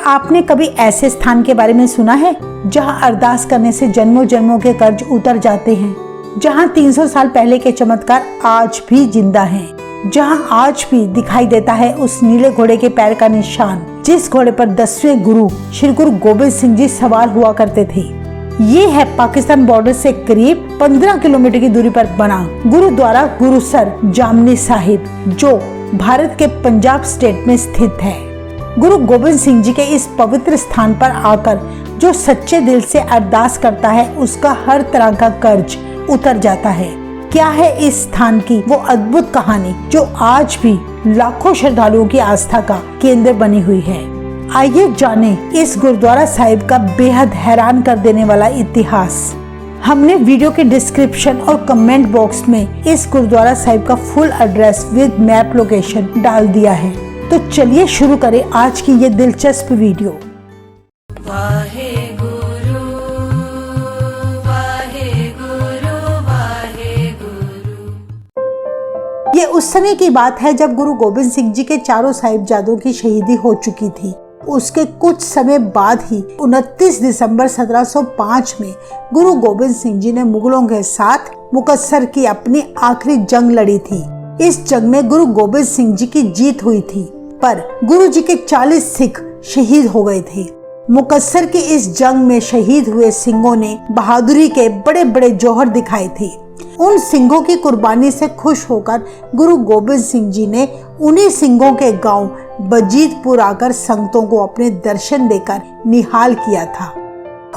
आपने कभी ऐसे स्थान के बारे में सुना है जहां अरदास करने से जन्मों जन्मों के कर्ज उतर जाते हैं, जहां 300 साल पहले के चमत्कार आज भी जिंदा हैं, जहां आज भी दिखाई देता है उस नीले घोड़े के पैर का निशान जिस घोड़े पर 10वें गुरु श्री गुरु गोबिंद सिंह जी सवार हुआ करते थे। ये है पाकिस्तान बॉर्डर से करीब 15 किलोमीटर की दूरी पर बना गुरुद्वारा गुरुसर जामनी साहिब, जो भारत के पंजाब स्टेट में स्थित है। गुरु गोबिंद सिंह जी के इस पवित्र स्थान पर आकर जो सच्चे दिल से अरदास करता है उसका हर तरह का कर्ज उतर जाता है। क्या है इस स्थान की वो अद्भुत कहानी जो आज भी लाखों श्रद्धालुओं की आस्था का केंद्र बनी हुई है। आइए जाने इस गुरुद्वारा साहिब का बेहद हैरान कर देने वाला इतिहास। हमने वीडियो के डिस्क्रिप्शन और कमेंट बॉक्स में इस गुरुद्वारा साहिब का full address with map location डाल दिया है। तो चलिए शुरू करें आज की ये दिलचस्प वीडियो। वाहे गुरु वाहे गुरु वाहे गुरु। ये उस समय की बात है जब गुरु गोबिंद सिंह जी के चारों साहिबजादों की शहीदी हो चुकी थी। उसके कुछ समय बाद ही 29 दिसंबर 1705 में गुरु गोबिंद सिंह जी ने मुगलों के साथ मुकस्सर की अपनी आखिरी जंग लड़ी थी। इस जंग में गुरु गोबिंद सिंह जी की जीत हुई थी, पर गुरु जी के 40 सिख शहीद हो गए थे। मुकस्सर की इस जंग में शहीद हुए सिंहों ने बहादुरी के बड़े बड़े जौहर दिखाए थे। उन सिंहों की कुर्बानी से खुश होकर गुरु गोबिंद सिंह जी ने उन्हीं सिंहों के गांव बजीतपुर आकर संगतों को अपने दर्शन देकर निहाल किया था।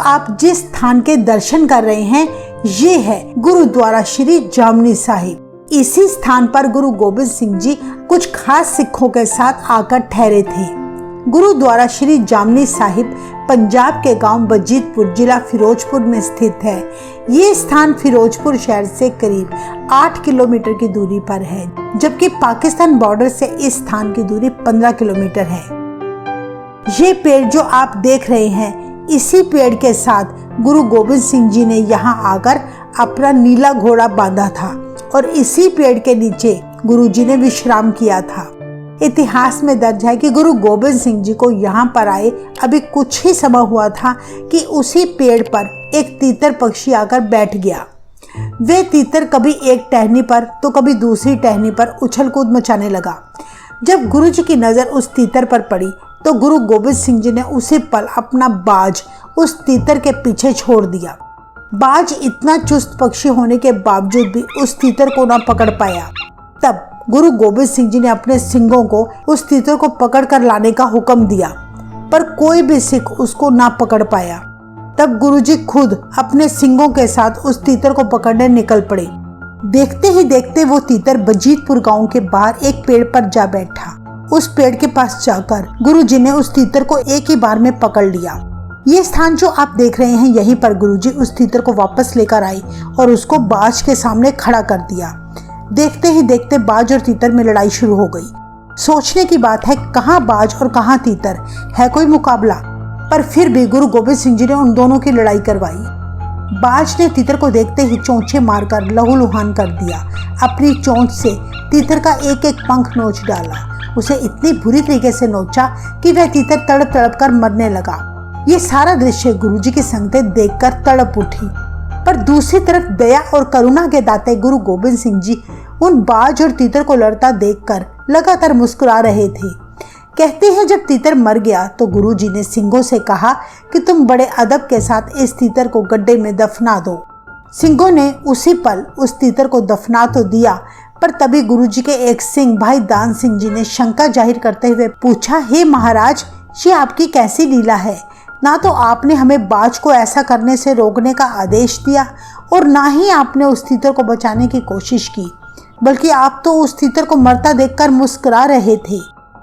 आप जिस स्थान के दर्शन कर रहे हैं ये है गुरुद्वारा श्री जामनी साहिब। इसी स्थान पर गुरु गोबिंद सिंह जी कुछ खास सिखों के साथ आकर ठहरे थे। गुरुद्वारा श्री जामनी साहिब पंजाब के गांव बजीतपुर जिला फिरोजपुर में स्थित है। ये स्थान फिरोजपुर शहर से करीब 8 किलोमीटर की दूरी पर है, जबकि पाकिस्तान बॉर्डर से इस स्थान की दूरी 15 किलोमीटर है। ये पेड़ जो आप देख रहे हैं, इसी पेड़ के साथ गुरु गोबिंद सिंह जी ने यहाँ आकर अपना नीला घोड़ा बांधा था और इसी पेड़ के नीचे गुरु जी ने विश्राम किया था। इतिहास में दर्ज है कि गुरु गोबिंद सिंह जी को यहाँ पर आए अभी कुछ ही समय हुआ था कि उसी पेड़ पर एक तीतर पक्षी आकर बैठ गया। वे तीतर कभी एक टहनी पर तो कभी दूसरी टहनी पर उछल कूद मचाने लगा। जब गुरु जी की नजर उस तीतर पर पड़ी तो गुरु गोबिंद सिंह जी ने उसी पल अपना बाज उस तीतर के पीछे छोड़ दिया। बाज इतना चुस्त पक्षी होने के बावजूद भी उस तीतर को न पकड़ पाया। तब गुरु गोबिंद सिंह जी ने अपने सिंहों को उस तीतर को पकड़ कर लाने का हुक्म दिया, पर कोई भी सिख उसको ना पकड़ पाया। तब गुरु जी खुद अपने सिंहों के साथ उस तीतर को पकड़ने निकल पड़े। देखते ही देखते वो तीतर बजीतपुर गांव के बाहर एक पेड़ पर जा बैठा। उस पेड़ के पास जाकर गुरु जी ने उस तीतर को एक ही बार में पकड़ लिया। ये स्थान जो आप देख रहे हैं, यहीं पर गुरु जी उस तीतर को वापस लेकर आए और उसको बाज के सामने खड़ा कर दिया। देखते ही देखते बाज और तीतर में लड़ाई शुरू हो गई। सोचने की बात है, कहाँ बाज और कहाँ तीतर, है कोई मुकाबला? पर फिर भी गुरु गोबिंद सिंह जी ने उन दोनों की लड़ाई करवाई। बाज ने तीतर को देखते ही चोंचे मारकर लहूलुहान कर दिया। अपनी चोंच से तीतर का एक एक पंख नोच डाला। उसे इतनी बुरी तरीके से नोचा कि वह तीतर तड़प तड़प कर मरने लगा। ये सारा दृश्य गुरु जी की संगतें देखकर तड़प उठी। पर दूसरी तरफ दया और करुणा के दाते गुरु गोबिंद सिंह जी उन बाज और तीतर को लड़ता देखकर लगातार मुस्कुरा रहे थे। कहते हैं जब तीतर मर गया तो गुरु जी ने सिंहों से कहा कि तुम बड़े अदब के साथ इस तीतर को गड्ढे में दफना दो। सिंहों ने उसी पल उस तीतर को दफना तो दिया, पर तभी गुरु जी के एक सिंह भाई दान सिंह जी ने शंका जाहिर करते हुए पूछा, हे महाराज, ये आपकी कैसी लीला है? ना तो आपने हमें बाज को ऐसा करने से रोकने का आदेश दिया और ना ही आपने उस तीतर को बचाने की कोशिश की, बल्कि आप तो उस तीतर को मरता देखकर मुस्कुरा रहे थे।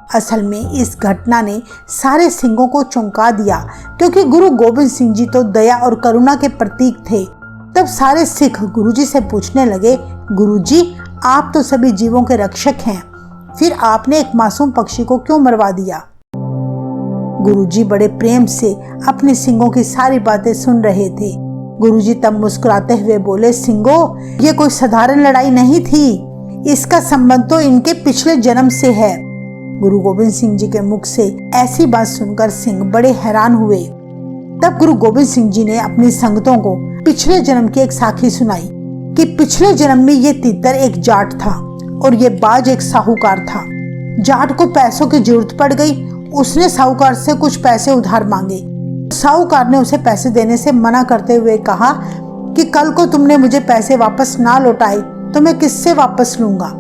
असल में इस घटना ने सारे सिंहों को चौंका दिया, क्योंकि गुरु गोबिंद सिंह जी तो दया और करुणा के प्रतीक थे। तब सारे सिख गुरु जी से पूछने लगे, गुरु जी, आप तो सभी जीवों के रक्षक हैं, फिर आपने एक मासूम पक्षी को क्यों मरवा दिया? गुरुजी बड़े प्रेम से अपने सिंहों की सारी बातें सुन रहे थे। गुरुजी तब मुस्कुराते हुए बोले, सिंहो, ये कोई साधारण लड़ाई नहीं थी, इसका संबंध तो इनके पिछले जन्म से है। गुरु गोबिंद सिंह जी के मुख से ऐसी बात सुनकर सिंह बड़े हैरान हुए। तब गुरु गोबिंद सिंह जी ने अपनी संगतों को पिछले जन्म की एक साखी सुनाई कि पिछले जन्म में ये तीतर एक जाट था और ये बाज एक साहूकार था। जाट को पैसों की जरूरत पड़ गई। उसने साहूकार से कुछ पैसे उधार मांगे। साहूकार ने उसे पैसे देने से मना करते हुए कहा कि कल को तुमने मुझे पैसे वापस ना लौटाए तो मैं किससे वापस लूंगा।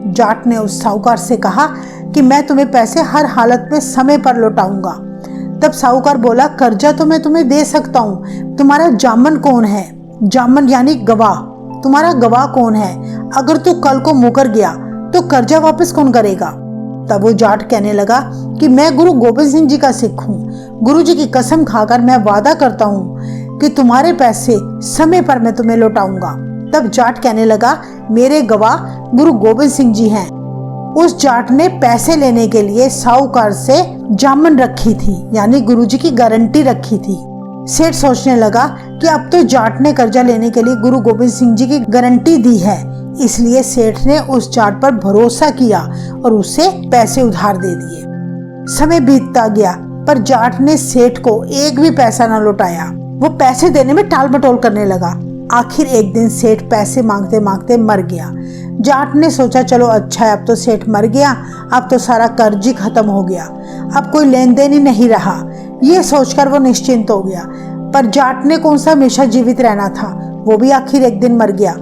जाट ने उस साहूकार से कहा कि मैं तुम्हें पैसे हर हालत में समय पर लौटाऊंगा। तब साहूकार बोला, कर्जा तो मैं तुम्हें दे सकता हूँ, तुम्हारा जामन कौन है? जामन यानी गवाह। तुम्हारा गवाह कौन है? अगर तू कल को मुकर गया तो कर्जा वापस कौन करेगा? तब वो जाट कहने लगा कि मैं गुरु गोबिंद सिंह जी का सिख हूँ। गुरु जी की कसम खाकर मैं वादा करता हूँ कि तुम्हारे पैसे समय पर मैं तुम्हें लौटाऊंगा। तब जाट कहने लगा, मेरे गवाह गुरु गोबिंद सिंह जी हैं। उस जाट ने पैसे लेने के लिए साहूकार से जामन रखी थी, यानी गुरु जी की गारंटी रखी थी। सेठ सोचने लगा कि अब तो जाट ने कर्जा लेने के लिए गुरु गोबिंद सिंह जी की गारंटी दी है, इसलिए सेठ ने उस जाट पर भरोसा किया और उसे पैसे उधार दे दिए। समय बीतता गया पर जाट ने सेठ को एक भी पैसा न लौटाया। वो पैसे देने में टाल मटोल करने लगा। आखिर एक दिन सेठ पैसे मांगते मांगते मर गया। जाट ने सोचा, चलो अच्छा है, अब तो सेठ मर गया, अब तो सारा कर्ज ही खत्म हो गया, अब कोई लेन देन ही नहीं रहा। ये सोचकर वो निश्चिंत हो गया। पर जाट ने कौन सा हमेशा जीवित रहना था, वो भी आखिर एक दिन मर गया।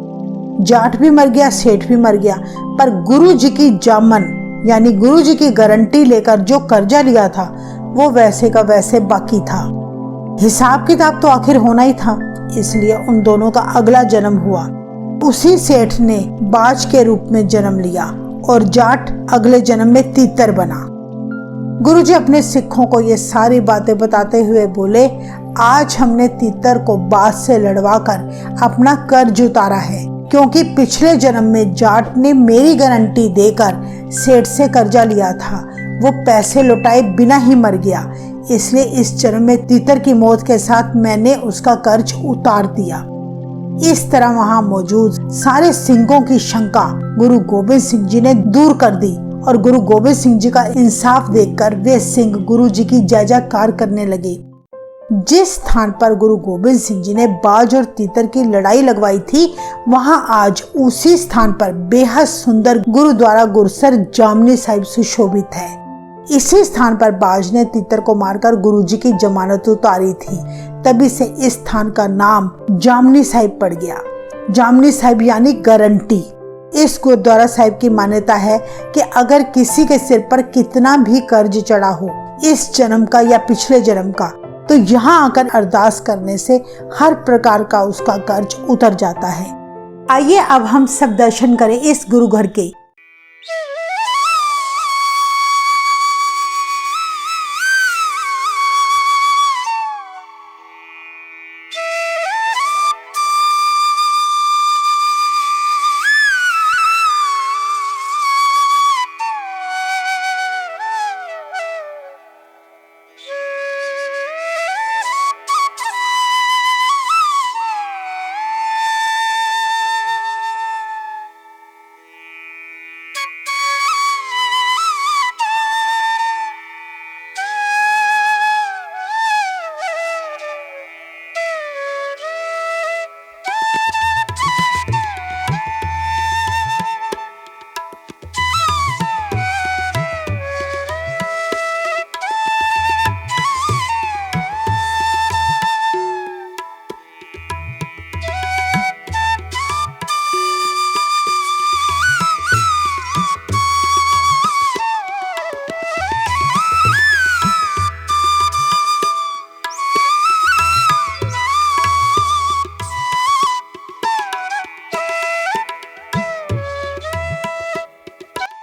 जाट भी मर गया, सेठ भी मर गया, पर गुरु जी की जामन यानी गुरु जी की गारंटी लेकर जो कर्जा लिया था वो वैसे का वैसे बाकी था। हिसाब किताब तो आखिर होना ही था, इसलिए उन दोनों का अगला जन्म हुआ। उसी सेठ ने बाज के रूप में जन्म लिया और जाट अगले जन्म में तीतर बना। गुरुजी अपने सिखों को ये सारी बातें बताते हुए बोले, आज हमने तीतर को बाज से लड़वाकर अपना कर्ज उतारा है, क्योंकि पिछले जन्म में जाट ने मेरी गारंटी देकर सेठ से कर्जा लिया था। वो पैसे लौटाए बिना ही मर गया, इसलिए इस जन्म में तीतर की मौत के साथ मैंने उसका कर्ज उतार दिया। इस तरह वहां मौजूद सारे सिंहों की शंका गुरु गोबिंद सिंह जी ने दूर कर दी और गुरु गोबिंद सिंह जी का इंसाफ देखकर वे सिंह गुरु जी की जय जयकार करने लगे। जिस स्थान पर गुरु गोबिंद सिंह जी ने बाज और तीतर की लड़ाई लगवाई थी, वहां आज उसी स्थान पर बेहद सुंदर गुरुद्वारा गुरसर जामनी साहिब सुशोभित है। इसी स्थान पर बाज ने तीतर को मारकर गुरु जी की जमानत उतारी थी, तभी से इस स्थान का नाम जामनी साहिब पड़ गया। जामनी साहिब यानी गारंटी। इस गुरुद्वारा साहिब की मान्यता है कि अगर किसी के सिर पर कितना भी कर्ज चढ़ा हो, इस जन्म का या पिछले जन्म का, तो यहाँ आकर अरदास करने से हर प्रकार का उसका कर्ज उतर जाता है। आइए अब हम सब दर्शन करें इस गुरु घर के।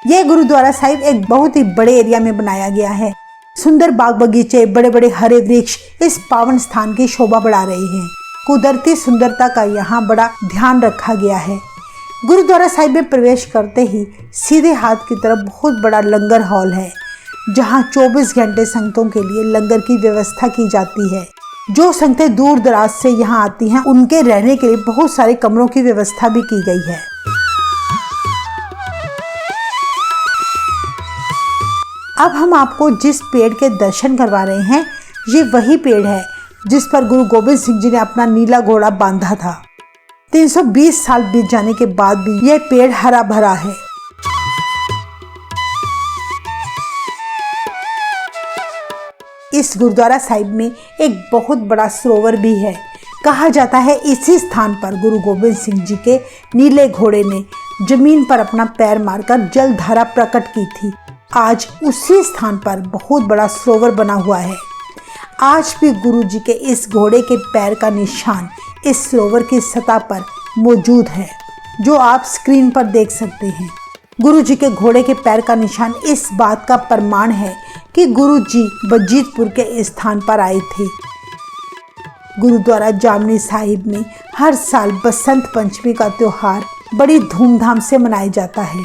यह गुरुद्वारा साहिब एक बहुत ही बड़े एरिया में बनाया गया है। सुंदर बाग बगीचे, बड़े बड़े हरे वृक्ष इस पावन स्थान की शोभा बढ़ा रहे हैं। कुदरती सुंदरता का यहाँ बड़ा ध्यान रखा गया है। गुरुद्वारा साहिब में प्रवेश करते ही सीधे हाथ की तरफ बहुत बड़ा लंगर हॉल है, जहाँ 24 घंटे संगतों के लिए लंगर की व्यवस्था की जाती है। जो संगतें दूर दराज से यहाँ आती हैं, उनके रहने के लिए बहुत सारे कमरों की व्यवस्था भी की गई है। अब हम आपको जिस पेड़ के दर्शन करवा रहे हैं, ये वही पेड़ है जिस पर गुरु गोबिंद सिंह जी ने अपना नीला घोड़ा बांधा था। 320 साल बीत जाने के बाद भी यह पेड़ हरा भरा है। इस गुरुद्वारा साहिब में एक बहुत बड़ा सरोवर भी है। कहा जाता है इसी स्थान पर गुरु गोबिंद सिंह जी के नीले घोड़े ने जमीन पर अपना पैर मारकर जल धारा प्रकट की थी। आज उसी स्थान पर बहुत बड़ा सरोवर बना हुआ है। आज भी गुरु जी के इस घोड़े के पैर का निशान इस सरोवर की सतह पर मौजूद है, जो आप स्क्रीन पर देख सकते हैं। गुरु जी के घोड़े के पैर का निशान इस बात का प्रमाण है कि गुरु जी बजीतपुर के इस स्थान पर आए थे। गुरुद्वारा जामनी साहिब में हर साल बसंत पंचमी का त्योहार बड़ी धूमधाम से मनाया जाता है।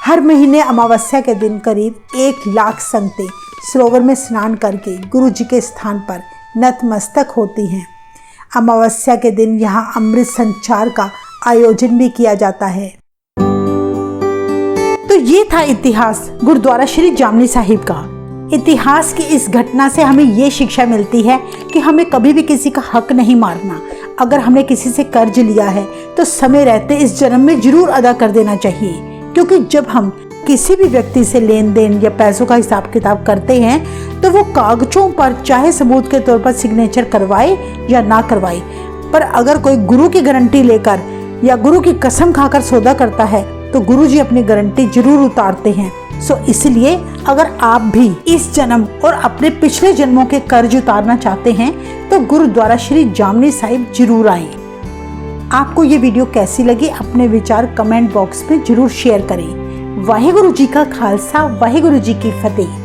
हर महीने अमावस्या के दिन करीब 1 लाख संगतें सरोवर में स्नान करके गुरु जी के स्थान पर नतमस्तक होती हैं। अमावस्या के दिन यहाँ अमृत संचार का आयोजन भी किया जाता है। तो ये था इतिहास गुरुद्वारा श्री जामनी साहिब का। इतिहास की इस घटना से हमें ये शिक्षा मिलती है कि हमें कभी भी किसी का हक नहीं मारना। अगर हमने किसी से कर्ज लिया है तो समय रहते इस जन्म में जरूर अदा कर देना चाहिए, क्योंकि जब हम किसी भी व्यक्ति से लेन देन या पैसों का हिसाब किताब करते हैं तो वो कागजों पर चाहे सबूत के तौर पर सिग्नेचर करवाए या ना करवाए, पर अगर कोई गुरु की गारंटी लेकर या गुरु की कसम खाकर सौदा करता है तो गुरु जी अपनी गारंटी जरूर उतारते हैं। सो इसलिए अगर आप भी इस जन्म और अपने पिछले जन्मों के कर्ज उतारना चाहते हैं तो गुरुद्वारा श्री जामनी साहिब जरूर आए। आपको ये वीडियो कैसी लगी अपने विचार कमेंट बॉक्स में जरूर शेयर करें। वाहेगुरु जी का खालसा, वाहेगुरु जी की फतेह।